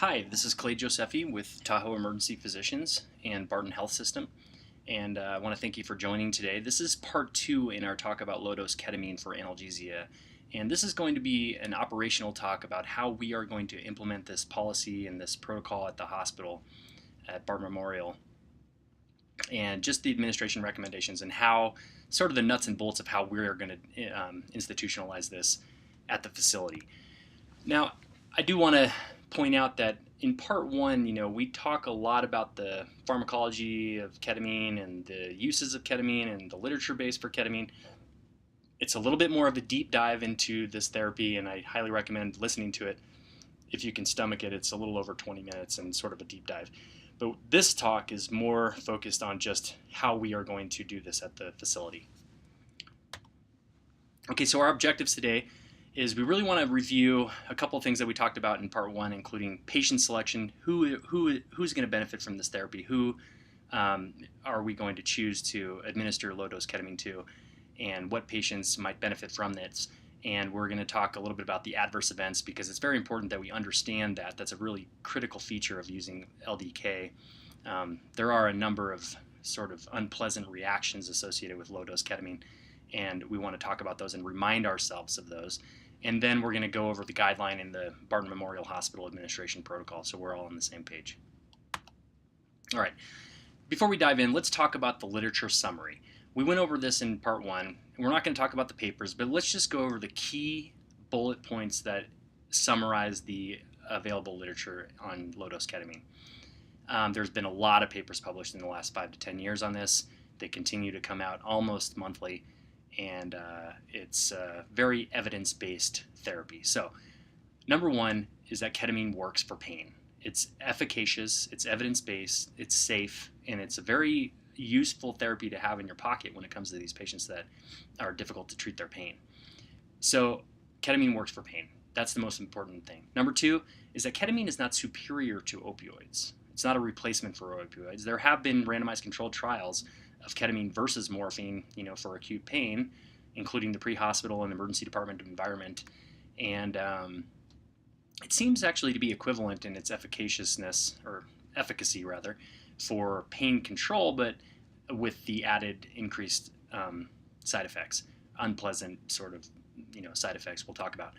Hi, this is Clay Josephi with Tahoe Emergency Physicians and Barton Health System, and I want to thank you for joining today. This is part 2 in our talk about low-dose ketamine for analgesia, and this is going to be an operational talk about how we are going to implement this policy and this protocol at the hospital at Barton Memorial, and just the administration recommendations and how sort of the nuts and bolts of how we're going to institutionalize this at the facility. Now, I do want to point out that in part 1, we talk a lot about the pharmacology of ketamine and the uses of ketamine and the literature base for ketamine. It's a little bit more of a deep dive into this therapy, and I highly recommend listening to it if you can stomach it. It's a little over 20 minutes and sort of a deep dive. But this talk is more focused on just how we are going to do this at the facility. Okay, so our objectives today is we really want to review a couple of things that we talked about in part 1, including patient selection, who's going to benefit from this therapy, who are we going to choose to administer low-dose ketamine to, and what patients might benefit from this. And we're going to talk a little bit about the adverse events, because it's very important that we understand that. That's a really critical feature of using LDK. There are a number of sort of unpleasant reactions associated with low-dose ketamine, and we want to talk about those and remind ourselves of those. And then we're going to go over the guideline in the Barton Memorial Hospital Administration Protocol, so we're all on the same page. All right, before we dive in, let's talk about the literature summary. We went over this in part 1, and we're not going to talk about the papers, but let's just go over the key bullet points that summarize the available literature on low-dose ketamine. There's been a lot of papers published in the last 5 to 10 years on this. They continue to come out almost monthly, and it's a very evidence-based therapy. So number 1 is that ketamine works for pain. It's efficacious, it's evidence-based, it's safe, and it's a very useful therapy to have in your pocket when it comes to these patients that are difficult to treat their pain. So ketamine works for pain. That's the most important thing. Number 2 is that ketamine is not superior to opioids. It's not a replacement for opioids. There have been randomized controlled trials of ketamine versus morphine, for acute pain, including the pre-hospital and emergency department environment. And it seems actually to be equivalent in its efficaciousness, or efficacy rather, for pain control, but with the added increased side effects, unpleasant sort of side effects we'll talk about.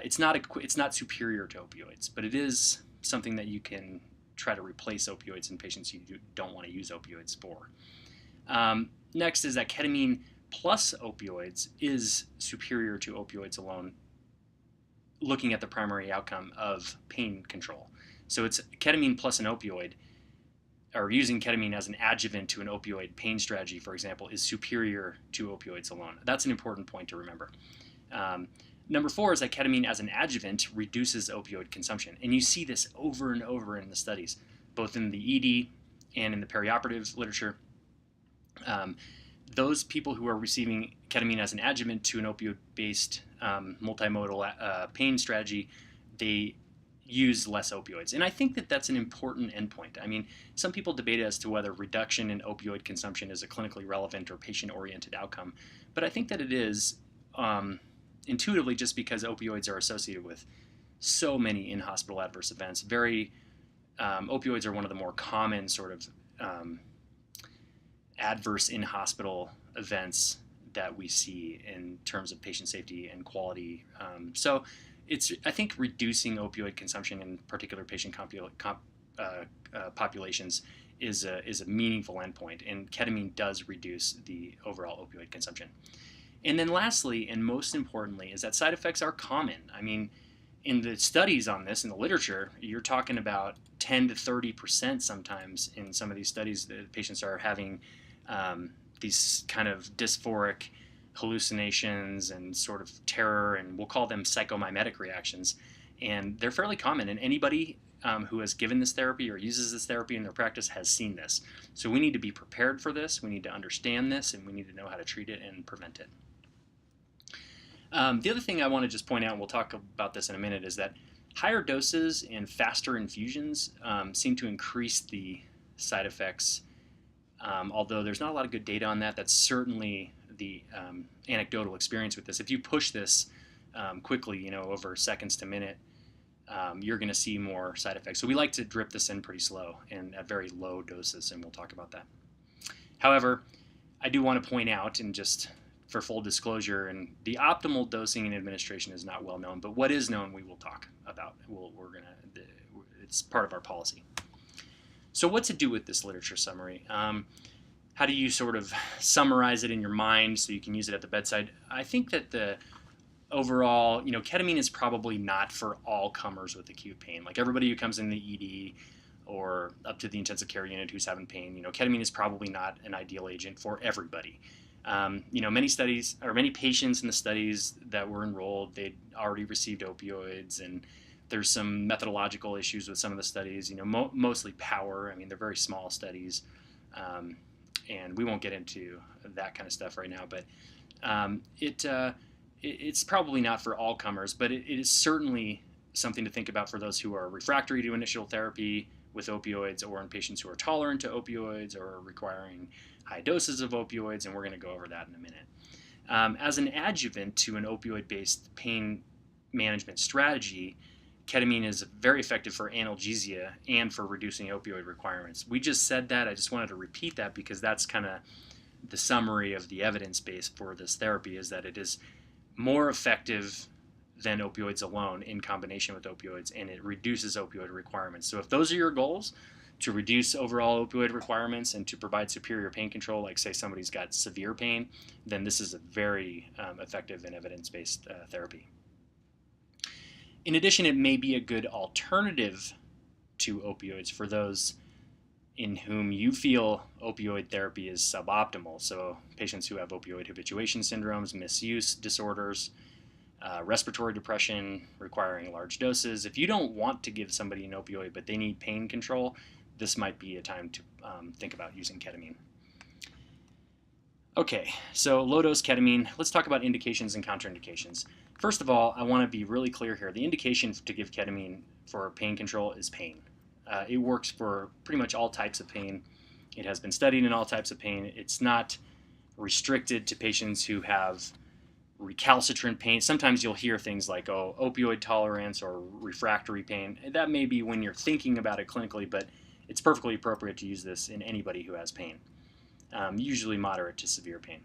It's not superior to opioids, but it is something that you can try to replace opioids in patients you don't want to use opioids for. Next is that ketamine plus opioids is superior to opioids alone, looking at the primary outcome of pain control. So it's ketamine plus an opioid, or using ketamine as an adjuvant to an opioid pain strategy, for example, is superior to opioids alone. That's an important point to remember. Number 4 is that ketamine as an adjuvant reduces opioid consumption. And you see this over and over in the studies, both in the ED and in the perioperative literature. Those people who are receiving ketamine as an adjuvant to an opioid-based multimodal pain strategy, they use less opioids. And I think that that's an important endpoint. I mean, some people debate as to whether reduction in opioid consumption is a clinically relevant or patient-oriented outcome. But I think that it is intuitively, just because opioids are associated with so many in-hospital adverse events. Opioids are one of the more common sort of adverse in-hospital events that we see in terms of patient safety and quality. So I think reducing opioid consumption in particular patient populations is a meaningful endpoint, and ketamine does reduce the overall opioid consumption. And then lastly, and most importantly, is that side effects are common. I mean, in the studies on this, in the literature, you're talking about 10 to 30% sometimes in some of these studies that patients are having these kind of dysphoric hallucinations and sort of terror, and we'll call them psychomimetic reactions. And they're fairly common, and anybody who has given this therapy or uses this therapy in their practice has seen this. So we need to be prepared for this, we need to understand this, and we need to know how to treat it and prevent it. The other thing I want to just point out, and we'll talk about this in a minute, is that higher doses and faster infusions seem to increase the side effects. Although there's not a lot of good data on that. That's certainly the anecdotal experience with this. If you push this quickly, over seconds to minute, you're going to see more side effects. So we like to drip this in pretty slow and at very low doses, and we'll talk about that. However, I do want to point out, and just for full disclosure, and the optimal dosing and administration is not well known, but what is known we will talk about. It's part of our policy. So what to do with this literature summary? How do you sort of summarize it in your mind so you can use it at the bedside? I think that the overall, ketamine is probably not for all comers with acute pain. Like everybody who comes in the ED or up to the intensive care unit who's having pain, ketamine is probably not an ideal agent for everybody. Many studies, or many patients in the studies that were enrolled, they'd already received opioids, and there's some methodological issues with some of the studies, mostly power. I mean, they're very small studies, and we won't get into that kind of stuff right now, but it's probably not for all comers, but it is certainly something to think about for those who are refractory to initial therapy with opioids, or in patients who are tolerant to opioids or requiring high doses of opioids, and we're going to go over that in a minute. As an adjuvant to an opioid-based pain management strategy, ketamine is very effective for analgesia and for reducing opioid requirements. We just said that. I just wanted to repeat that because that's kind of the summary of the evidence base for this therapy, is that it is more effective than opioids alone in combination with opioids, and it reduces opioid requirements. So if those are your goals, to reduce overall opioid requirements and to provide superior pain control, like say somebody's got severe pain, then this is a very effective and evidence-based therapy. In addition, it may be a good alternative to opioids for those in whom you feel opioid therapy is suboptimal. So patients who have opioid habituation syndromes, misuse disorders, respiratory depression requiring large doses. If you don't want to give somebody an opioid but they need pain control, this might be a time to think about using ketamine. Okay, so low-dose ketamine. Let's talk about indications and contraindications. First of all, I want to be really clear here. The indication to give ketamine for pain control is pain. It works for pretty much all types of pain. It has been studied in all types of pain. It's not restricted to patients who have recalcitrant pain. Sometimes you'll hear things like, opioid tolerance or refractory pain. That may be when you're thinking about it clinically, but it's perfectly appropriate to use this in anybody who has pain, usually moderate to severe pain.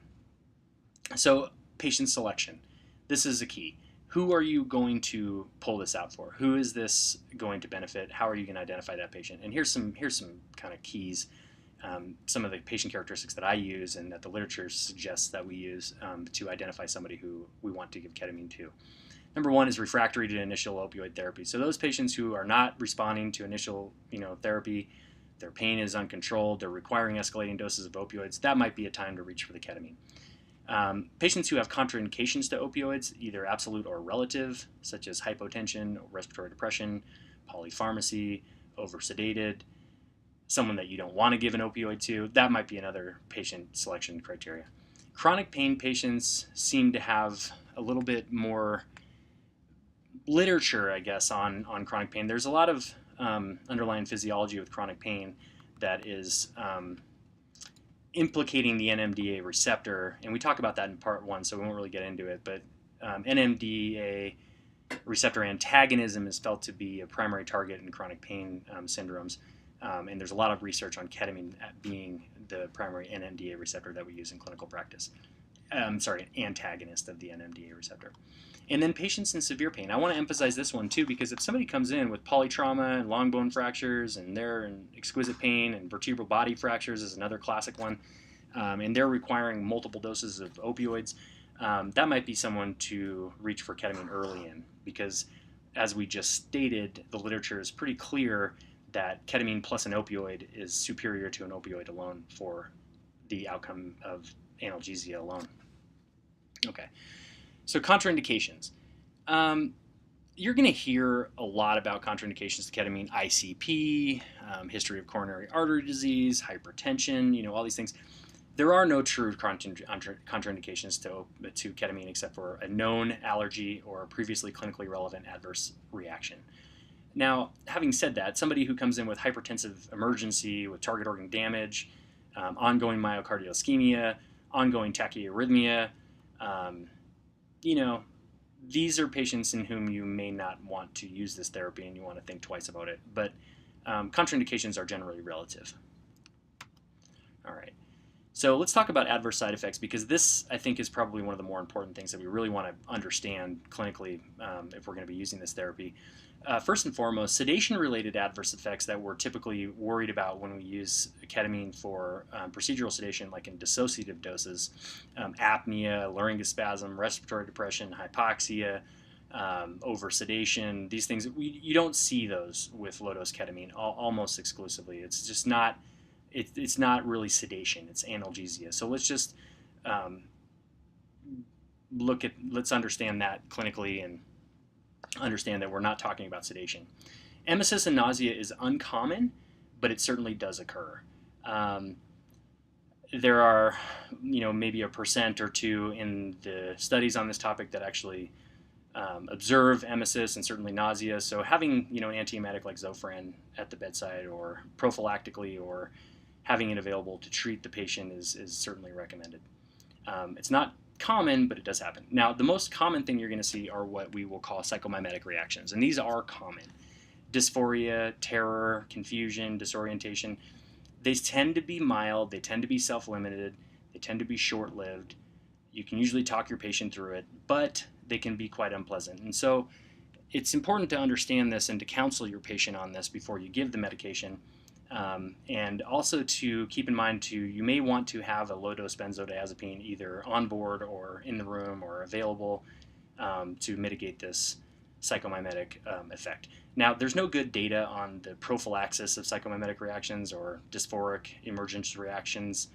So patient selection. This is a key. Who are you going to pull this out for? Who is this going to benefit? How are you going to identify that patient? And here's some kind of keys, some of the patient characteristics that I use and that the literature suggests that we use to identify somebody who we want to give ketamine to. Number one is refractory to initial opioid therapy. So those patients who are not responding to initial therapy, their pain is uncontrolled, they're requiring escalating doses of opioids, that might be a time to reach for the ketamine. Patients who have contraindications to opioids, either absolute or relative, such as hypotension, respiratory depression, polypharmacy, oversedated, someone that you don't want to give an opioid to, that might be another patient selection criteria. Chronic pain patients seem to have a little bit more literature, I guess, on chronic pain. There's a lot of underlying physiology with chronic pain that is implicating the NMDA receptor, and we talk about that in part one, so we won't really get into it, but NMDA receptor antagonism is felt to be a primary target in chronic pain syndromes, and there's a lot of research on ketamine being the primary NMDA receptor that we use in clinical practice. An antagonist of the NMDA receptor. And then patients in severe pain. I want to emphasize this one too, because if somebody comes in with polytrauma and long bone fractures, and they're in exquisite pain, and vertebral body fractures is another classic one, and they're requiring multiple doses of opioids, that might be someone to reach for ketamine early in, because as we just stated, the literature is pretty clear that ketamine plus an opioid is superior to an opioid alone for the outcome of analgesia alone. Okay, so contraindications. You're going to hear a lot about contraindications to ketamine, ICP, history of coronary artery disease, hypertension, all these things. There are no true contraindications to ketamine except for a known allergy or a previously clinically relevant adverse reaction. Now, having said that, somebody who comes in with hypertensive emergency, with target organ damage, ongoing myocardial ischemia, ongoing tachyarrhythmia, these are patients in whom you may not want to use this therapy and you want to think twice about it, but contraindications are generally relative. All right. So let's talk about adverse side effects, because this, I think, is probably one of the more important things that we really want to understand clinically if we're going to be using this therapy. First and foremost, sedation-related adverse effects that we're typically worried about when we use ketamine for procedural sedation, like in dissociative doses, apnea, laryngospasm, respiratory depression, hypoxia, over-sedation, these things, you don't see those with low-dose ketamine almost exclusively. It's just not... It's not really sedation, it's analgesia. So let's just let's understand that clinically and understand that we're not talking about sedation. Emesis and nausea is uncommon, but it certainly does occur. There are, maybe 1% or 2% in the studies on this topic that actually observe emesis and certainly nausea. So having, an antiemetic like Zofran at the bedside or prophylactically, or having it available to treat the patient is certainly recommended. It's not common, but it does happen. Now, the most common thing you're going to see are what we will call psychomimetic reactions, and these are common. Dysphoria, terror, confusion, disorientation. They tend to be mild, they tend to be self-limited, they tend to be short-lived. You can usually talk your patient through it, but they can be quite unpleasant. And so it's important to understand this and to counsel your patient on this before you give the medication. And also to keep in mind you may want to have a low-dose benzodiazepine either on board or in the room or available to mitigate this psychomimetic effect. Now, there's no good data on the prophylaxis of psychomimetic reactions or dysphoric emergence reactions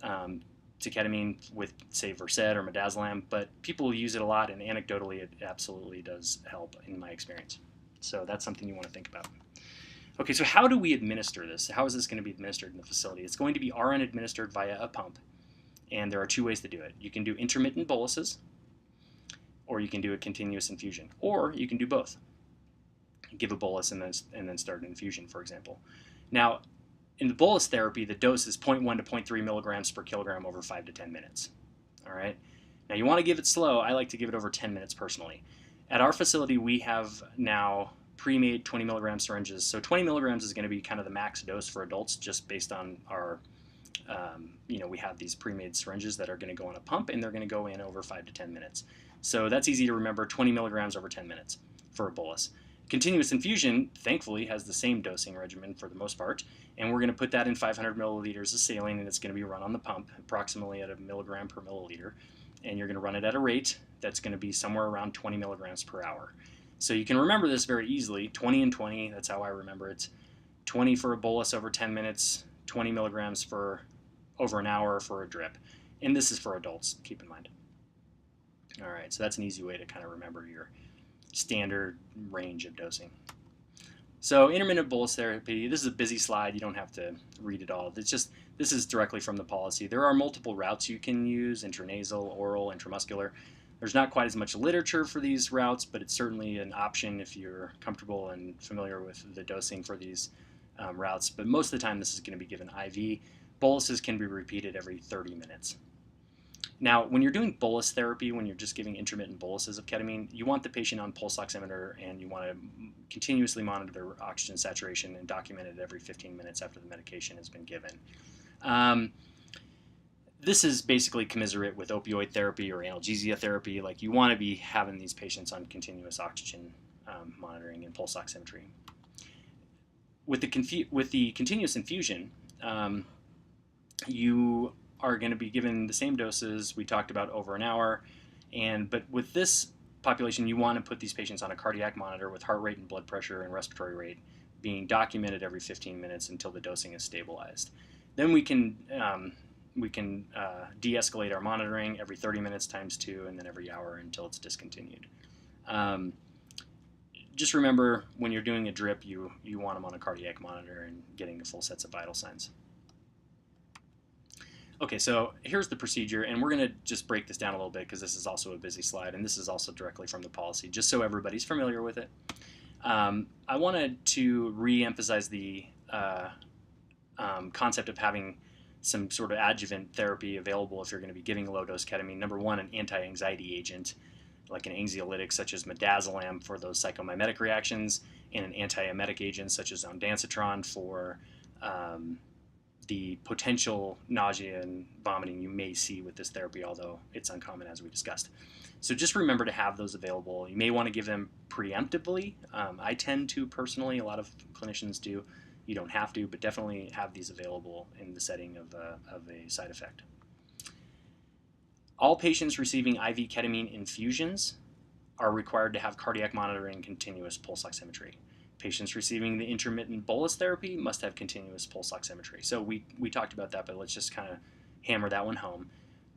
to ketamine with, say, Versed or midazolam, but people use it a lot, and anecdotally it absolutely does help in my experience. So that's something you want to think about. Okay, so how do we administer this? How is this going to be administered in the facility? It's going to be RN administered via a pump, and there are 2 ways to do it. You can do intermittent boluses, or you can do a continuous infusion, or you can do both. Give a bolus and then start an infusion, for example. Now, in the bolus therapy, the dose is 0.1 to 0.3 milligrams per kilogram over 5 to 10 minutes. All right. Now, you want to give it slow. I like to give it over 10 minutes personally. At our facility, we have now pre-made 20 milligram syringes. So 20 milligrams is going to be kind of the max dose for adults, just based on our, we have these pre-made syringes that are going to go on a pump, and they're going to go in over 5 to 10 minutes. So that's easy to remember, 20 milligrams over 10 minutes for a bolus. Continuous infusion, thankfully, has the same dosing regimen for the most part, and we're going to put that in 500 milliliters of saline, and it's going to be run on the pump, approximately at a milligram per milliliter, and you're going to run it at a rate that's going to be somewhere around 20 milligrams per hour. So you can remember this very easily, 20 and 20, that's how I remember it. 20 for a bolus over 10 minutes, 20 milligrams for over an hour for a drip. And this is for adults, keep in mind. All right, so that's an easy way to kind of remember your standard range of dosing. So intermittent bolus therapy, this is a busy slide, you don't have to read it all. It's just, this is directly from the policy. There are multiple routes you can use, intranasal, oral, intramuscular. There's not quite as much literature for these routes, but it's certainly an option if you're comfortable and familiar with the dosing for these routes. But most of the time, this is going to be given IV. Boluses can be repeated every 30 minutes. Now, when you're doing bolus therapy, when you're just giving intermittent boluses of ketamine, you want the patient on pulse oximeter, and you want to continuously monitor their oxygen saturation and document it every 15 minutes after the medication has been given. This is basically commiserate with opioid therapy or analgesia therapy. Like, you want to be having these patients on continuous oxygen monitoring and pulse oximetry. With the continuous infusion, you are going to be given the same doses we talked about over an hour, but with this population, you want to put these patients on a cardiac monitor with heart rate and blood pressure and respiratory rate being documented every 15 minutes until the dosing is stabilized. Then we can de-escalate our monitoring every 30 minutes times 2, and then every hour until it's discontinued. Just remember, when you're doing a drip, you want them on a cardiac monitor and getting the full sets of vital signs. Okay, so here's the procedure, and we're going to just break this down a little bit because this is also a busy slide, and this is also directly from the policy, just so everybody's familiar with it. I wanted to re-emphasize the concept of having some sort of adjuvant therapy available if you're going to be giving low-dose ketamine. Number one, an anti-anxiety agent like an anxiolytic such as midazolam for those psychomimetic reactions, and an antiemetic agent such as ondansetron for the potential nausea and vomiting you may see with this therapy, although it's uncommon as we discussed. So just remember to have those available. You may want to give them preemptively. I tend to personally, a lot of clinicians do. You don't have to, but definitely have these available in the setting of a side effect. All patients receiving IV ketamine infusions are required to have cardiac monitoring and continuous pulse oximetry. Patients receiving the intermittent bolus therapy must have continuous pulse oximetry. So we talked about that, but let's just kind of hammer that one home.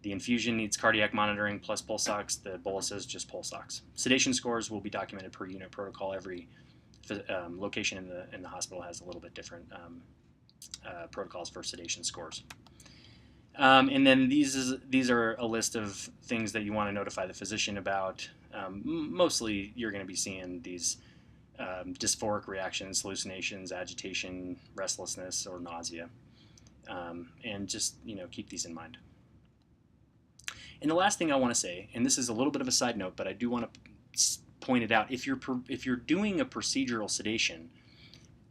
The infusion needs cardiac monitoring plus pulse ox. The bolus is just pulse ox. Sedation scores will be documented per unit protocol. Every location in the hospital has a little bit different protocols for sedation scores. And then these are a list of things that you want to notify the physician about. Mostly you're going to be seeing these dysphoric reactions, hallucinations, agitation, restlessness, or nausea. And just keep these in mind. And the last thing I want to say, and this is a little bit of a side note, but I do want to point it out. If you're doing a procedural sedation,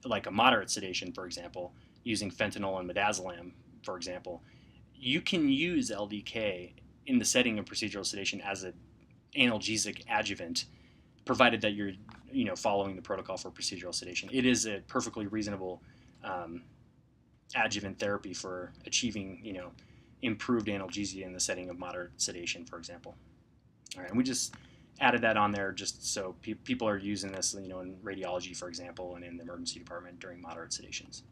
like a moderate sedation, for example, using fentanyl and midazolam, for example, you can use LDK in the setting of procedural sedation as an analgesic adjuvant, provided that you're following the protocol for procedural sedation. It is a perfectly reasonable adjuvant therapy for achieving improved analgesia in the setting of moderate sedation, for example. All right, and we just added that on there just so people are using this in radiology, for example, and in the emergency department during moderate sedations.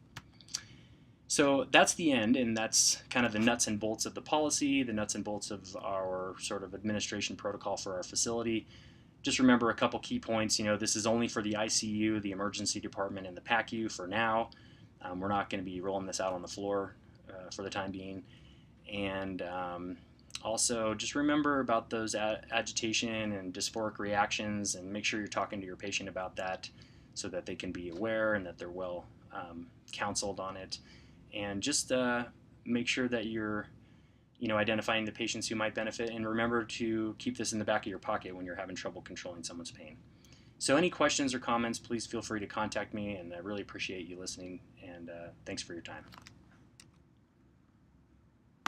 So that's the end, and that's kind of the nuts and bolts of the policy, the nuts and bolts of our sort of administration protocol for our facility. Just remember a couple key points. This is only for the ICU, the emergency department, and the PACU for now. We're not going to be rolling this out on the floor for the time being. And also just remember about those agitation and dysphoric reactions, and make sure you're talking to your patient about that so that they can be aware and that they're well counseled on it. And just make sure that you're identifying the patients who might benefit, and remember to keep this in the back of your pocket when you're having trouble controlling someone's pain. So any questions or comments, please feel free to contact me, and I really appreciate you listening, and thanks for your time.